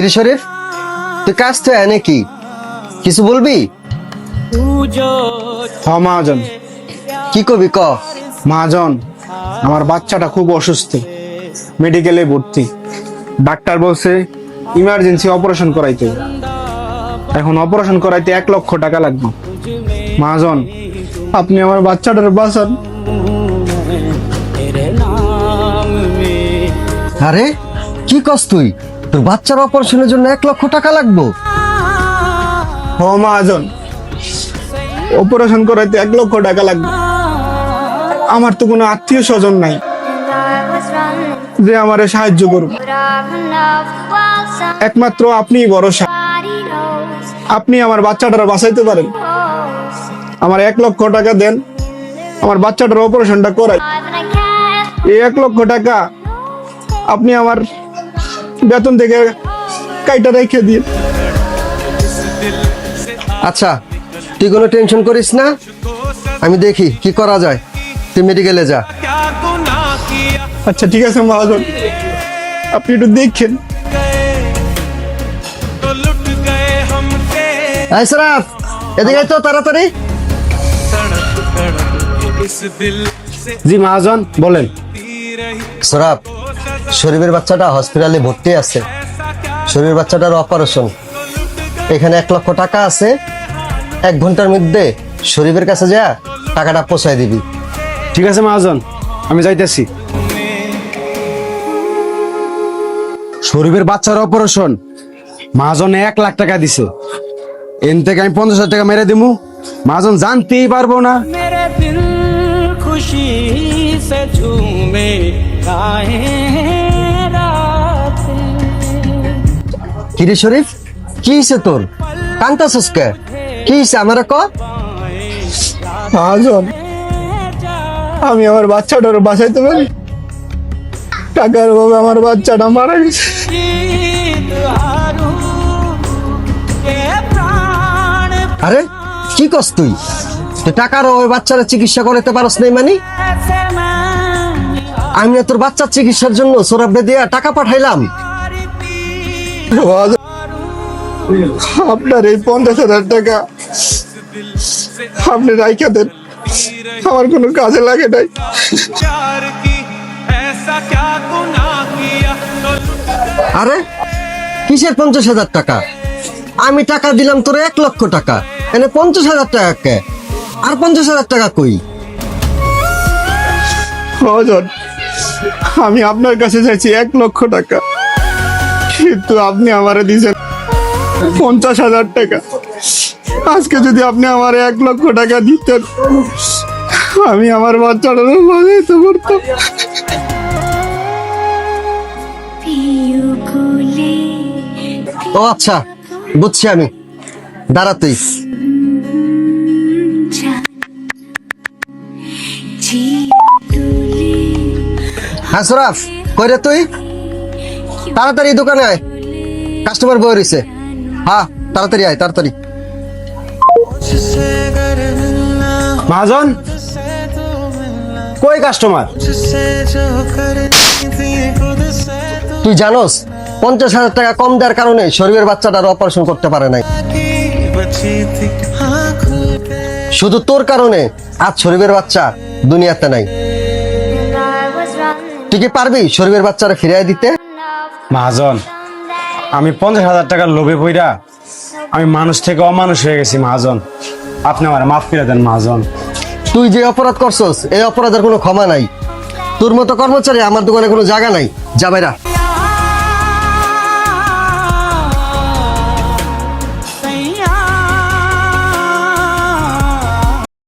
কিরে শরীফ, তুই কাজ তো এনে কি কিছু বলবি? মহাজন, কি কবি ক। মহাজন, আমার বাচ্চাটা খুব অসুস্থ, মেডিকেলে ভর্তি। ডাক্তার বলছে ইমার্জেন্সি অপারেশন করাইতে। এখন অপারেশন করাইতে 1 লক্ষ টাকা লাগবে। মহাজন, আপনি আমার বাচ্চাটার বাঁচান। আরে কি কস তুই? তোর বাচ্চার অপারেশনের জন্য 1 লক্ষ টাকা লাগবো? মহাজন, অপারেশন করাইতে 1 লক্ষ টাকা লাগবে। আমার তো কোনো আত্মীয় স্বজন নাই যে আমারে সাহায্য করুন। একমাত্র আপনিই ভরসা। আপনি আমার বাচ্চাটার বাঁচাইতে পারেন। আমার 1 লক্ষ টাকা দেন, আমার বাচ্চাটার অপারেশনটা করাই। এই 1 লক্ষ টাকা আপনি আমার বেতন থেকে কাইটা রেখে দিন। আচ্ছা, তুই কোনো টেনশন করিস না, আমি দেখি কি করা যায়। তুই মেডিকেলে যা। আচ্ছা ঠিক আছে মহাজন, আপনি একটু দেখেন। এই সরাফ, এদিকে আয় তো তাড়াতাড়ি। জি মহাজন, বলেন। সরাফ, শরীফের বাচ্চাটা হসপিটালে ভর্তি আছে। শরীফের বাচ্চাটার অপারেশন। এখানে 1 লক্ষ টাকা আছে। 1 ঘন্টার মধ্যে শরীফের কাছে যা টাকাটা পৌঁছায় দিবি। ঠিক আছে মহাজন, আমি যাইতেছি। শরীফের বাচ্চার অপারেশন মহাজনে 1 লাখ টাকা দিছে। এন থেকে আমি 50,000 টাকা মেরে দিমু। মহাজন জানতেই পারবো না। मेरे दिल खुशी से झूमे गाए रातें। কিরে শরীফ, কি হইছে তোর? কান্তাছস কে? কি হইছে আমারে ক। মহাজন, আমি আমার বাচ্চাটার বাঁচাইতে পারি। টাকার অভাবে আমার বাচ্চাটা মারা গেছে। गीत हारू के प्राण আরে কি কস তুই? তুই টাকার ওই বাচ্চারা চিকিৎসা করাতে পারস নাই মানে? से मैं আমি না তোর বাচ্চার চিকিৎসার জন্য সৌরভে দিয়া টাকা পাঠাইলাম। মহাজন, আপনার এই 50,000 টাকা আপনি রাইখা দেন, আমার কোনো কাজে লাগে নাই। प्यार की ऐसा क्या गुनाह किया तो আরে কিসের 50,000 টাকা? আমি টাকা দিলাম তোর 1 লক্ষ টাকা, এনে 50,000 টাকা কে? আর 50,000 টাকা কই? মহাজন, আমি আপনার কাছে চাইছি 1 লক্ষ টাকা, কিন্তু আপনি আমারে দিয়েছেন 50,000 টাকা। আজকে যদি আপনি আমার 1 লক্ষ টাকা দিতেন, আমি আমার বাচ্চাটা বাঁচাইতে পারতাম। ও আচ্ছা, বুঝছি আমি। দাঁড়া তুই। হ্যাঁ সরাফ, কই রে তুই? তাড়াতাড়ি দোকানে আয়, কাস্টমার বই রইছে। হ্যাঁ তাড়াতাড়ি আয়, তাড়াতাড়ি। মহাজন, কই কাস্টমার? তুই জানোস 50,000 টাকা কম দেওয়ার কারণে শরীরের বাচ্চাটার অপারেশন করতে পারে নাই। শুধু তোর কারণে আজ শরীরের বাচ্চা দুনিয়াতে নাই। তুই কি পারবি শরীরের বাচ্চারা ফিরিয়ে দিতে? মহাজন, আমি 50,000 টাকার লোভে পইরা আমি মানুষ থেকে অমানুষ হয়ে গেছি। মহাজন, আপনি আমার মাফ করে দেন। মহাজন, তুই যে অপরাধ করছস, এই অপরাধের কোনো ক্ষমা নাই। তোর মতো কর্মচারী আমার দোকানে কোনো জায়গা নাই। যা বাইরা।